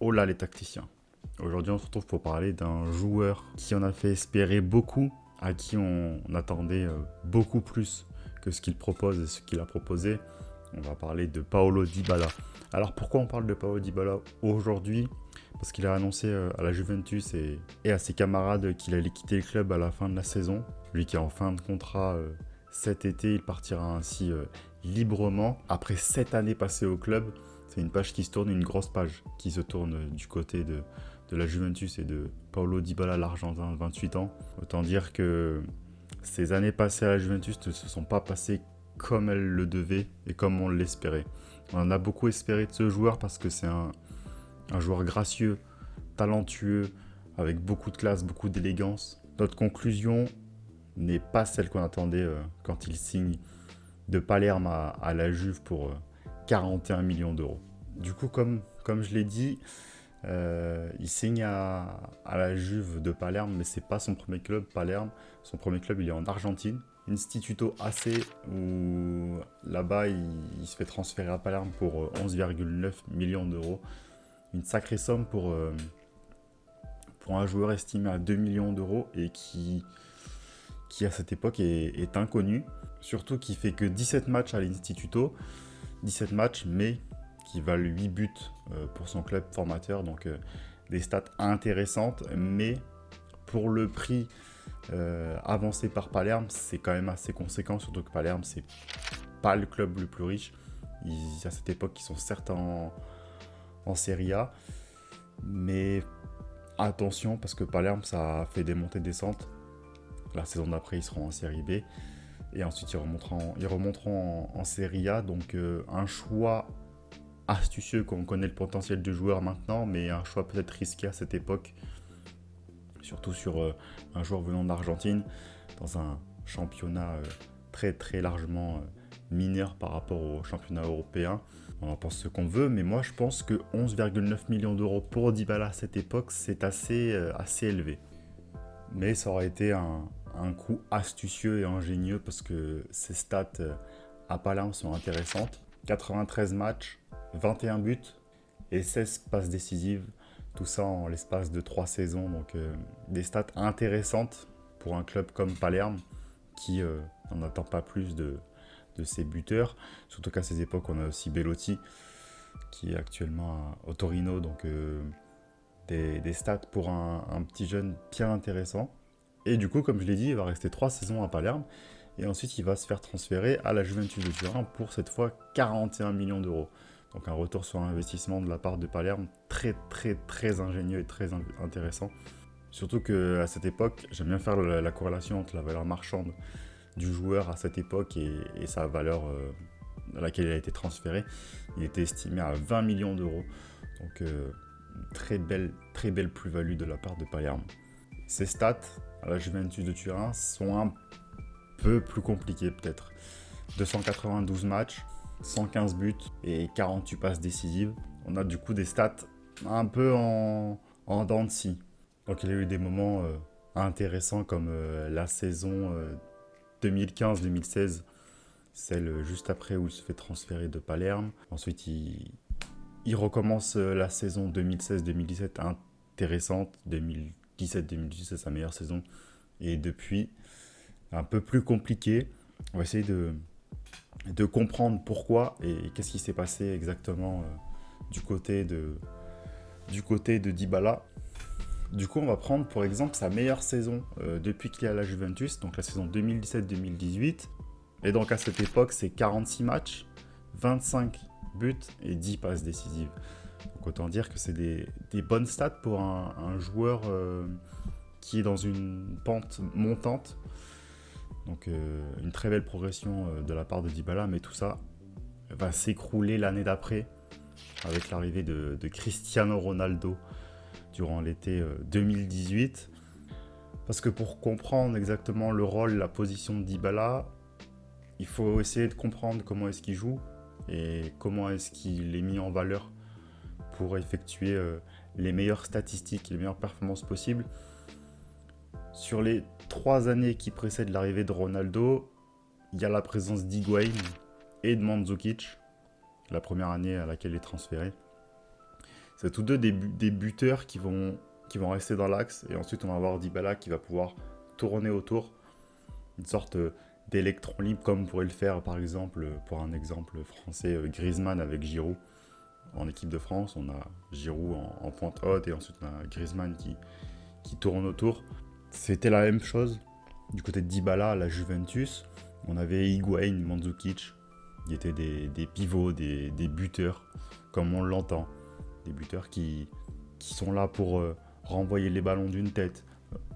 Oh là les tacticiens. Aujourd'hui on se retrouve pour parler d'un joueur qui en a fait espérer beaucoup, à qui on attendait beaucoup plus que ce qu'il propose et ce qu'il a proposé. On va parler de Paulo Dybala. Alors pourquoi on parle de Paulo Dybala aujourd'hui? Parce qu'il a annoncé à la Juventus et à ses camarades qu'il allait quitter le club à la fin de la saison. Lui qui est en fin de contrat cet été, il partira ainsi librement. Après 7 années passées au club, c'est une page qui se tourne, une grosse page qui se tourne du côté de la Juventus et de Paulo Dybala, l'Argentin de 28 ans. Autant dire que ces années passées à la Juventus ne se sont pas passées comme elles le devaient et comme on l'espérait. On en a beaucoup espéré de ce joueur parce que c'est un joueur gracieux, talentueux, avec beaucoup de classe, beaucoup d'élégance. Notre conclusion n'est pas celle qu'on attendait quand il signe de Palerme à la Juve pour 41 millions d'euros. Du coup, comme je l'ai dit, il signe à la Juve de Palerme, mais c'est pas son premier club, Palerme. Son premier club, il est en Argentine. Instituto AC, où là-bas, il se fait transférer à Palerme pour 11,9 millions d'euros. Une sacrée somme pour un joueur estimé à 2 millions d'euros et qui à cette époque est inconnu. Surtout qu'il fait que 17 matchs à l'Instituto, 17 matchs, mais qui valent 8 buts pour son club formateur. Donc des stats intéressantes, mais pour le prix avancé par Palerme, c'est quand même assez conséquent, surtout que Palerme, c'est pas le club le plus riche. À cette époque, ils sont certes en Serie A, mais attention, parce que Palerme, ça a fait des montées-descentes. La saison d'après, ils seront en Série B. Et ensuite, ils remonteront en Serie A. Donc, un choix astucieux quand on connaît le potentiel du joueur maintenant, mais un choix peut-être risqué à cette époque. Surtout sur un joueur venant d'Argentine, dans un championnat très très largement mineur par rapport au championnat européen. On en pense ce qu'on veut, mais moi je pense que 11,9 millions d'euros pour Dybala à cette époque, c'est assez élevé. Mais ça aurait été un coup astucieux et ingénieux parce que ses stats à Palerme sont intéressantes. 93 matchs, 21 buts et 16 passes décisives. Tout ça en l'espace de 3 saisons. Donc des stats intéressantes pour un club comme Palerme qui n'en attend pas plus de ses buteurs. Surtout qu'à ces époques, on a aussi Belotti qui est actuellement au Torino. Donc des stats pour un petit jeune bien intéressant. Et du coup, comme je l'ai dit, il va rester 3 saisons à Palerme. Et ensuite, il va se faire transférer à la Juventus de Turin pour cette fois 41 millions d'euros. Donc un retour sur investissement de la part de Palerme très très très ingénieux et très intéressant. Surtout qu'à cette époque, j'aime bien faire la corrélation entre la valeur marchande du joueur à cette époque et sa valeur à laquelle il a été transféré. Il était estimé à 20 millions d'euros. Donc très belle plus-value de la part de Palerme. Ses stats à la Juventus de Turin sont un peu plus compliquées peut-être. 292 matchs, 115 buts et 48 passes décisives. On a du coup des stats un peu en dents de scie. Donc il y a eu des moments intéressants comme la saison 2015-2016, celle juste après où il se fait transférer de Palerme. Ensuite il recommence la saison 2016-2017 intéressante. 2017-2018 c'est sa meilleure saison. Et depuis, un peu plus compliqué. On va essayer de comprendre pourquoi et qu'est-ce qui s'est passé exactement du côté de Dybala. Du coup, on va prendre pour exemple sa meilleure saison depuis qu'il est à la Juventus, donc la saison 2017-2018. Et donc à cette époque, c'est 46 matchs, 25 buts et 10 passes décisives. Donc autant dire que c'est des bonnes stats pour un joueur qui est dans une pente montante. Donc une très belle progression de la part de Dybala, mais tout ça va s'écrouler l'année d'après avec l'arrivée de Cristiano Ronaldo durant l'été 2018. Parce que pour comprendre exactement le rôle, la position de Dybala, il faut essayer de comprendre comment est-ce qu'il joue et comment est-ce qu'il est mis en valeur pour effectuer les meilleures statistiques, les meilleures performances possibles. Sur les 3 années qui précèdent l'arrivée de Ronaldo, il y a la présence d'Higuaín et de Mandzukic, la première année à laquelle il est transféré. C'est tous deux des buteurs qui vont rester dans l'axe. Et ensuite, on va avoir Dybala qui va pouvoir tourner autour. Une sorte d'électron libre, comme pourrait le faire, par exemple, pour un exemple français, Griezmann avec Giroud. En équipe de France, on a Giroud en pointe haute et ensuite on a Griezmann qui tourne autour. C'était la même chose du côté de Dybala à la Juventus. On avait Higuaín, Mandzukic, qui étaient des pivots, des buteurs, comme on l'entend. Des buteurs qui sont là pour renvoyer les ballons d'une tête,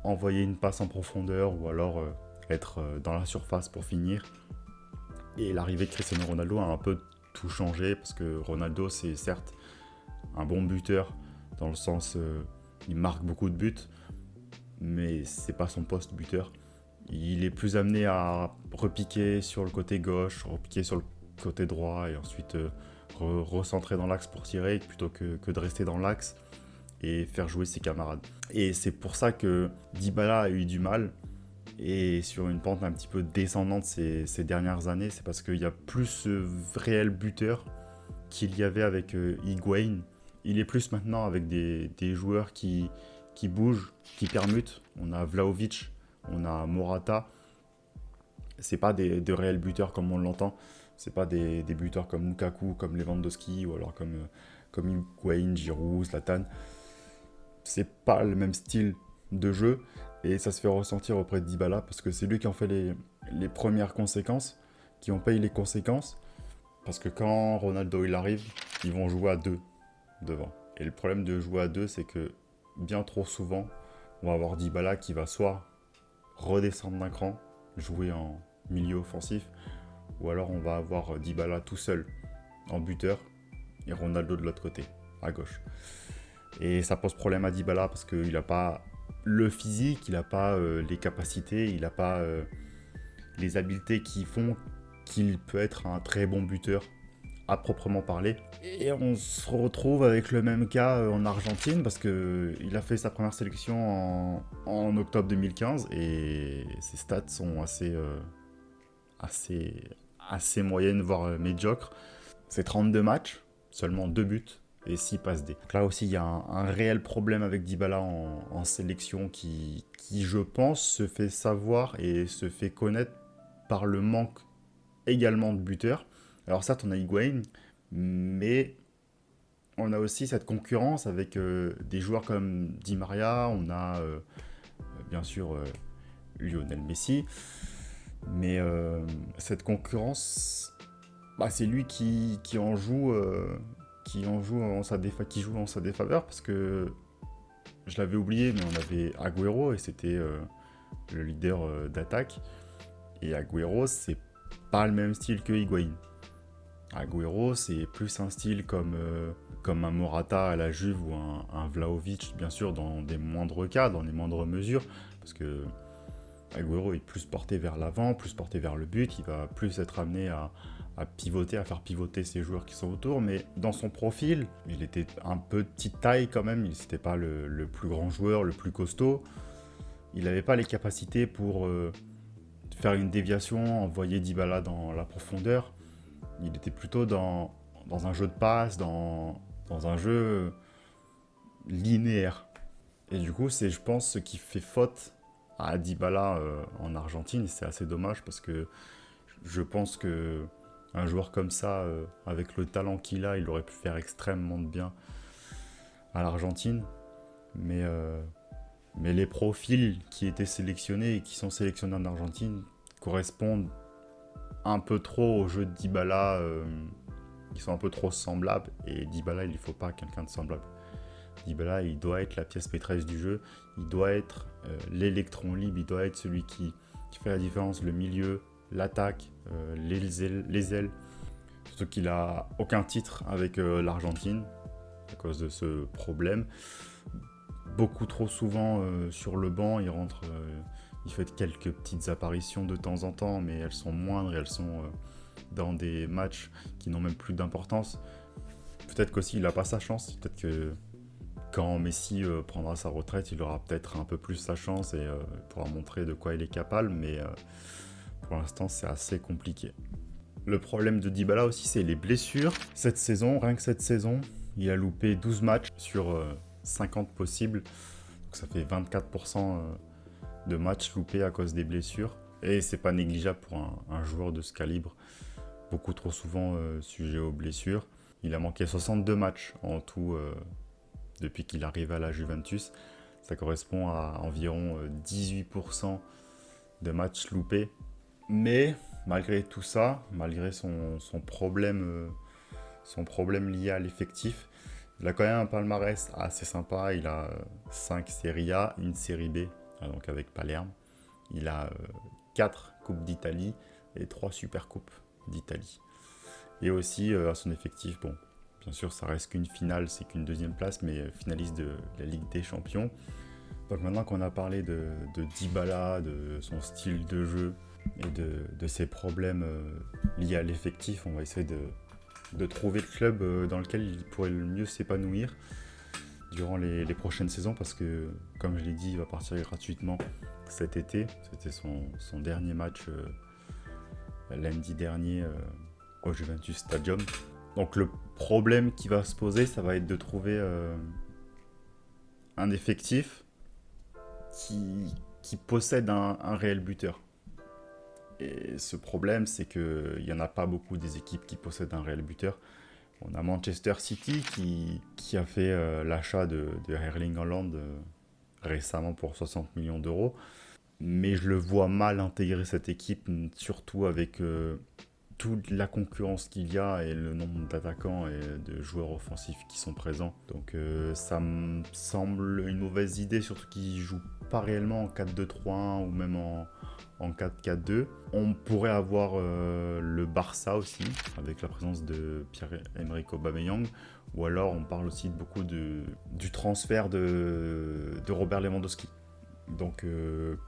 envoyer une passe en profondeur ou alors être dans la surface pour finir. Et l'arrivée de Cristiano Ronaldo a un peu tout changé parce que Ronaldo, c'est certes un bon buteur dans le sens il marque beaucoup de buts, mais c'est pas son poste buteur. Il est plus amené à repiquer sur le côté gauche, repiquer sur le côté droit et ensuite recentrer dans l'axe pour tirer plutôt que de rester dans l'axe et faire jouer ses camarades. Et c'est pour ça que Dybala a eu du mal et sur une pente un petit peu descendante ces dernières années, c'est parce qu'il y a plus ce réel buteur qu'il y avait avec Higuaín. Il est plus maintenant avec des joueurs qui bougent, qui permutent. On a Vlahovic, on a Morata. C'est pas de réels buteurs comme on l'entend. C'est pas des buteurs comme Lukaku, comme Lewandowski ou alors comme Higuaín, Giroud, Zlatan. C'est pas le même style de jeu et ça se fait ressentir auprès de Dybala parce que c'est lui qui en fait les premières conséquences, qui en paye les conséquences parce que quand Ronaldo il arrive, ils vont jouer à deux devant. Et le problème de jouer à deux, c'est que bien trop souvent, on va avoir Dybala qui va soit redescendre d'un cran, jouer en milieu offensif, ou alors on va avoir Dybala tout seul en buteur et Ronaldo de l'autre côté, à gauche. Et ça pose problème à Dybala parce qu'il n'a pas le physique, il n'a pas les capacités, il n'a pas les habiletés qui font qu'il peut être un très bon buteur à proprement parler. Et on se retrouve avec le même cas en Argentine parce qu'il a fait sa première sélection en octobre 2015 et ses stats sont assez moyennes, voire médiocres. C'est 32 matchs, seulement 2 buts et 6 passes D. Donc là aussi, il y a un réel problème avec Dybala en sélection qui, je pense, se fait savoir et se fait connaître par le manque également de buteurs. Alors certes, on a Higuaín, mais on a aussi cette concurrence avec des joueurs comme Di Maria, on a bien sûr Lionel Messi, mais cette concurrence, c'est lui qui en joue, qui joue en sa défaveur, parce que je l'avais oublié, mais on avait Agüero et c'était le leader d'attaque. Et Agüero, c'est pas le même style que Higuaín. Agüero, c'est plus un style comme un Morata à la Juve ou un Vlahovic, bien sûr, dans des moindres cas, dans les moindres mesures, parce que Agüero est plus porté vers l'avant, plus porté vers le but, il va plus être amené à pivoter, à faire pivoter ses joueurs qui sont autour, mais dans son profil, il était un peu de petite taille quand même, il n'était pas le plus grand joueur, le plus costaud, il n'avait pas les capacités pour faire une déviation, envoyer Dybala dans la profondeur. Il était plutôt dans un jeu de passe, dans un jeu linéaire. Et du coup, c'est, je pense, ce qui fait faute à Dybala en Argentine. C'est assez dommage parce que je pense que un joueur comme ça, avec le talent qu'il a, il aurait pu faire extrêmement de bien à l'Argentine. Mais les profils qui étaient sélectionnés et qui sont sélectionnés en Argentine correspondent un peu trop au jeu de Dybala, qui sont un peu trop semblables. Et Dybala, il ne faut pas quelqu'un de semblable. Dybala, il doit être la pièce maîtresse du jeu, il doit être l'électron libre, il doit être celui qui fait la différence, le milieu, l'attaque, les ailes. Surtout qu'il n'a aucun titre avec l'Argentine à cause de ce problème. Beaucoup trop souvent sur le banc, il rentre... il fait quelques petites apparitions de temps en temps, mais elles sont moindres et elles sont dans des matchs qui n'ont même plus d'importance. Peut-être qu'aussi il n'a pas sa chance. Peut-être que quand Messi prendra sa retraite, il aura peut-être un peu plus sa chance et pourra montrer de quoi il est capable, mais pour l'instant c'est assez compliqué. Le problème de Dybala aussi, c'est les blessures. Cette saison, rien que cette saison, Il a loupé 12 matchs sur 50 possibles. Donc ça fait 24% de matchs loupés à cause des blessures. Et c'est pas négligeable pour un joueur de ce calibre. Beaucoup trop souvent sujet aux blessures. Il a manqué 62 matchs en tout depuis qu'il arrive à la Juventus. Ça correspond à environ 18% de matchs loupés. Mais malgré tout ça, malgré son problème lié à l'effectif, il a quand même un palmarès assez sympa. Il a 5 Serie A, une Série B, donc avec Palerme. Il a 4 Coupes d'Italie et 3 Supercoupes d'Italie. Et aussi à son effectif, bon, bien sûr, ça reste qu'une finale, c'est qu'une deuxième place, mais finaliste de la Ligue des Champions. Donc maintenant qu'on a parlé de Dybala, de son style de jeu et de ses problèmes liés à l'effectif, on va essayer de trouver le club dans lequel il pourrait le mieux s'épanouir durant les prochaines saisons, parce que, comme je l'ai dit, il va partir gratuitement cet été. C'était son dernier match lundi dernier au Juventus Stadium. Donc le problème qui va se poser, ça va être de trouver un effectif qui possède un réel buteur. Et ce problème, c'est qu'il n'y en a pas beaucoup des équipes qui possèdent un réel buteur. On a Manchester City qui a fait l'achat de Erling Haaland récemment pour 60 millions d'euros. Mais je le vois mal intégrer cette équipe, surtout avec toute la concurrence qu'il y a et le nombre d'attaquants et de joueurs offensifs qui sont présents. Donc ça me semble une mauvaise idée, surtout qu'ils ne jouent pas réellement en 4-2-3-1 ou même en 4-4-2. On pourrait avoir le Barça aussi, avec la présence de Pierre-Emerick Aubameyang. Ou alors on parle aussi beaucoup du transfert de Robert Lewandowski. Donc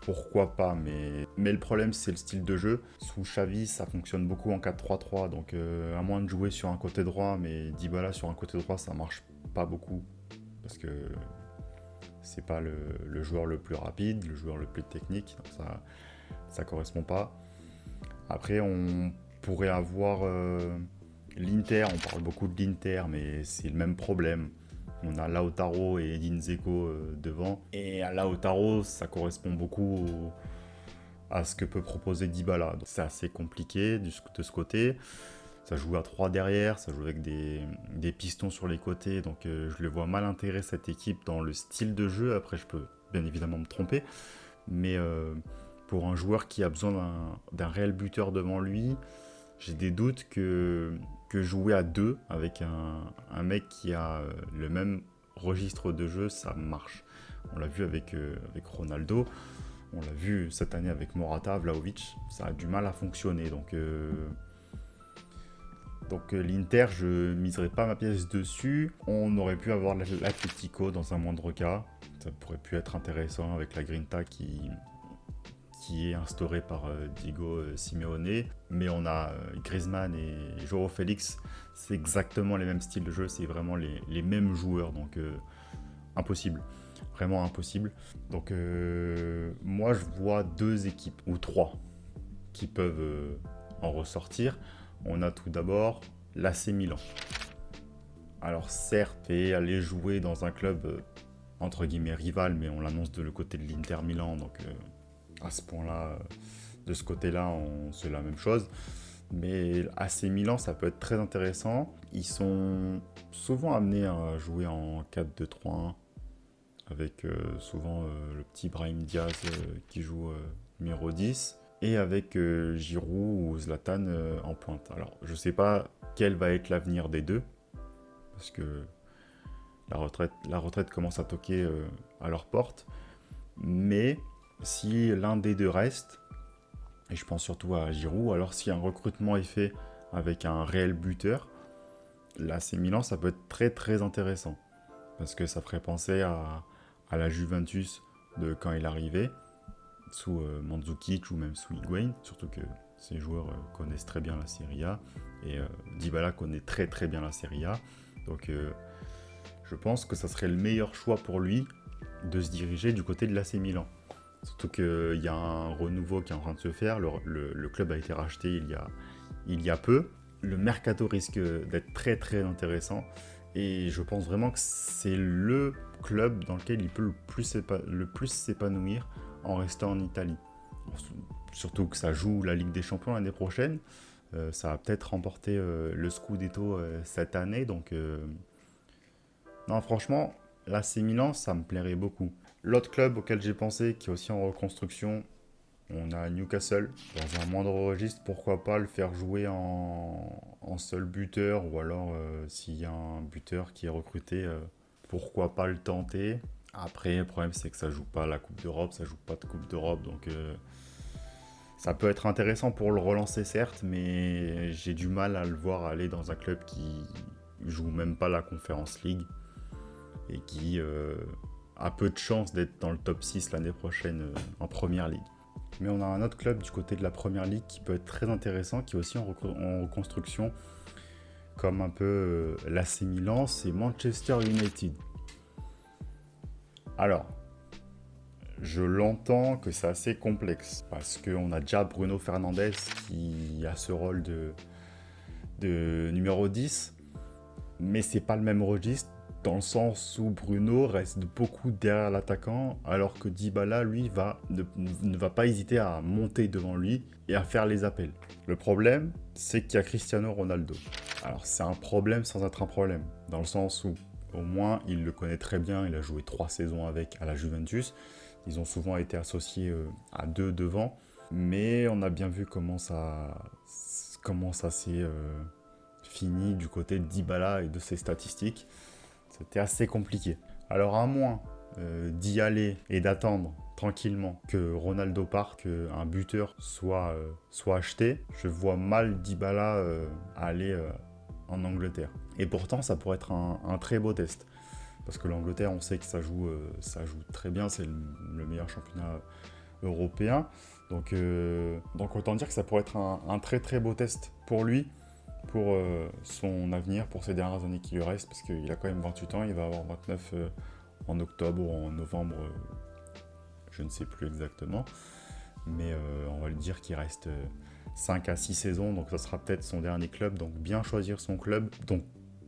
pourquoi pas, mais le problème c'est le style de jeu. Sous Xavi ça fonctionne beaucoup en 4-3-3, donc à moins de jouer sur un côté droit, mais Dybala sur un côté droit ça marche pas beaucoup, parce que c'est pas le joueur le plus rapide, le joueur le plus technique, donc ça correspond pas. Après on pourrait avoir l'Inter, on parle beaucoup de l'Inter, mais c'est le même problème. On a Lautaro et Edin Dzeko devant. Et à Lautaro, ça correspond beaucoup à ce que peut proposer Dybala. Donc c'est assez compliqué de ce côté. Ça joue à 3 derrière, ça joue avec des pistons sur les côtés. Donc je le vois mal intégrer cette équipe dans le style de jeu. Après, je peux bien évidemment me tromper. Mais pour un joueur qui a besoin d'un réel buteur devant lui, j'ai des doutes que jouer à deux avec un mec qui a le même registre de jeu, ça marche. On l'a vu avec Ronaldo, on l'a vu cette année avec Morata, Vlahovic, ça a du mal à fonctionner. Donc l'Inter, je miserai pas ma pièce dessus. On aurait pu avoir l'Atlético dans un moindre cas. Ça pourrait pu être intéressant avec la Grinta qui est instauré par Diego Simeone, mais on a Griezmann et João Félix, c'est exactement les mêmes styles de jeu, c'est vraiment les mêmes joueurs, donc impossible, vraiment impossible. Donc moi je vois 2 équipes, ou 3, qui peuvent en ressortir. On a tout d'abord l'AC Milan. Alors certes, et aller jouer dans un club entre guillemets rival, mais on l'annonce de le côté de l'Inter Milan, donc à ce point-là, de ce côté-là, c'est la même chose. Mais AC Milan, ça peut être très intéressant. Ils sont souvent amenés à jouer en 4-2-3-1, avec souvent le petit Brahim Diaz qui joue numéro 10, et avec Giroud ou Zlatan en pointe. Alors, je ne sais pas quel va être l'avenir des deux, parce que la retraite commence à toquer à leur porte. Mais si l'un des deux reste, et je pense surtout à Giroud, alors si un recrutement est fait avec un réel buteur, l'AC Milan, ça peut être très très intéressant. Parce que ça ferait penser à la Juventus de quand il arrivait, sous Mandzukic ou même sous Higuaín, surtout que ces joueurs connaissent très bien la Serie A, et Dybala connaît très très bien la Serie A. Donc je pense que ça serait le meilleur choix pour lui de se diriger du côté de l'AC Milan. Surtout qu'il y a un renouveau qui est en train de se faire. Le club a été racheté il y a peu. Le mercato risque d'être très très intéressant. Et je pense vraiment que c'est le club dans lequel il peut le plus s'épanouir en restant en Italie. Surtout que ça joue la Ligue des Champions l'année prochaine. Ça va peut-être remporter le Scudetto cette année. Donc, non, franchement, l'AC Milan, ça me plairait beaucoup. L'autre club auquel j'ai pensé, qui est aussi en reconstruction, on a Newcastle. Dans un moindre registre, pourquoi pas le faire jouer en seul buteur, ou alors s'il y a un buteur qui est recruté, pourquoi pas le tenter. Après, le problème c'est que ça joue pas la Coupe d'Europe, ça joue pas de Coupe d'Europe, donc ça peut être intéressant pour le relancer certes, mais j'ai du mal à le voir aller dans un club qui joue même pas la Conference League et qui a peu de chances d'être dans le top 6 l'année prochaine en Première Ligue. Mais on a un autre club du côté de la Première Ligue qui peut être très intéressant, qui est aussi en reconstruction, comme un peu l'AC Milan, c'est Manchester United. Alors, je l'entends que c'est assez complexe, parce qu'on a déjà Bruno Fernandes qui a ce rôle de numéro 10, mais c'est pas le même registre, dans le sens où Bruno reste beaucoup derrière l'attaquant, alors que Dybala, lui, ne va pas hésiter à monter devant lui et à faire les appels. Le problème, c'est qu'il y a Cristiano Ronaldo. Alors c'est un problème sans être un problème, dans le sens où au moins il le connaît très bien, il a joué 3 saisons avec à la Juventus, ils ont souvent été associés à deux devant, mais on a bien vu comment ça s'est fini du côté de Dybala et de ses statistiques. C'était assez compliqué. Alors à moins d'y aller et d'attendre tranquillement que Ronaldo parte, qu'un buteur soit acheté, je vois mal Dybala aller en Angleterre. Et pourtant, ça pourrait être un très beau test. Parce que l'Angleterre, on sait que ça joue très bien, c'est le meilleur championnat européen. Donc autant dire que ça pourrait être un très très beau test pour lui, pour son avenir, pour ces dernières années qui lui restent, parce qu'il a quand même 28 ans, il va avoir 29 en octobre ou en novembre, je ne sais plus exactement, mais on va lui dire qu'il reste 5 à 6 saisons, donc ça sera peut-être son dernier club, donc bien choisir son club, donc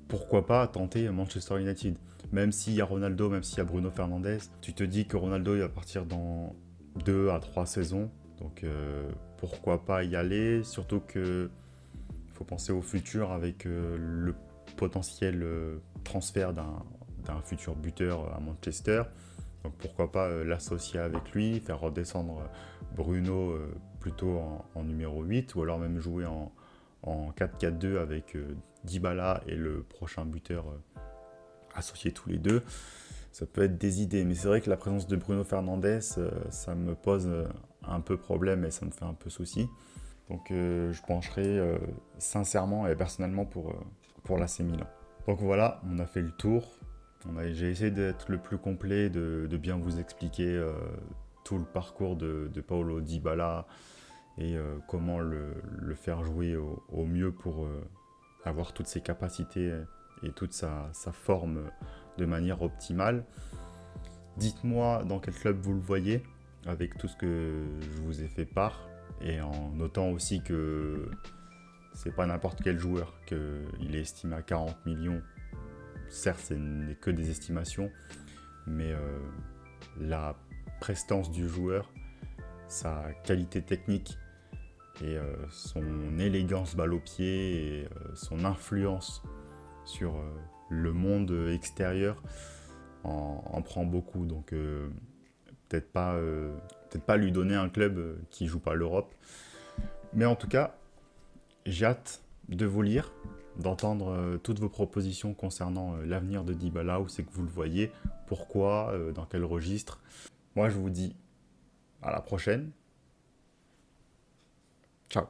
pourquoi pas tenter Manchester United, même s'il y a Ronaldo, même s'il y a Bruno Fernandes, tu te dis que Ronaldo il va partir dans 2 à 3 saisons, donc pourquoi pas y aller, surtout que faut penser au futur avec le potentiel transfert d'un futur buteur à Manchester. Donc pourquoi pas l'associer avec lui, faire redescendre Bruno plutôt en numéro 8, ou alors même jouer en 4-4-2 avec Dybala et le prochain buteur associés tous les deux. Ça peut être des idées, mais c'est vrai que la présence de Bruno Fernandes, ça me pose un peu problème et ça me fait un peu souci. Donc je pencherai sincèrement et personnellement pour l'AC Milan. Donc voilà, on a fait le tour. J'ai essayé d'être le plus complet, de bien vous expliquer tout le parcours de Paulo Dybala et comment le faire jouer au mieux pour avoir toutes ses capacités et toute sa forme de manière optimale. Dites-moi dans quel club vous le voyez, avec tout ce que je vous ai fait part. Et en notant aussi que c'est pas n'importe quel joueur, qu'il est estimé à 40 millions. Certes, ce n'est que des estimations, mais la prestance du joueur, sa qualité technique et son élégance balle au pied et son influence sur le monde extérieur en prend beaucoup. Donc peut-être pas lui donner un club qui joue pas l'Europe. Mais en tout cas, j'ai hâte de vous lire, d'entendre toutes vos propositions concernant l'avenir de Dybala, où c'est que vous le voyez, pourquoi, dans quel registre. Moi, je vous dis à la prochaine. Ciao.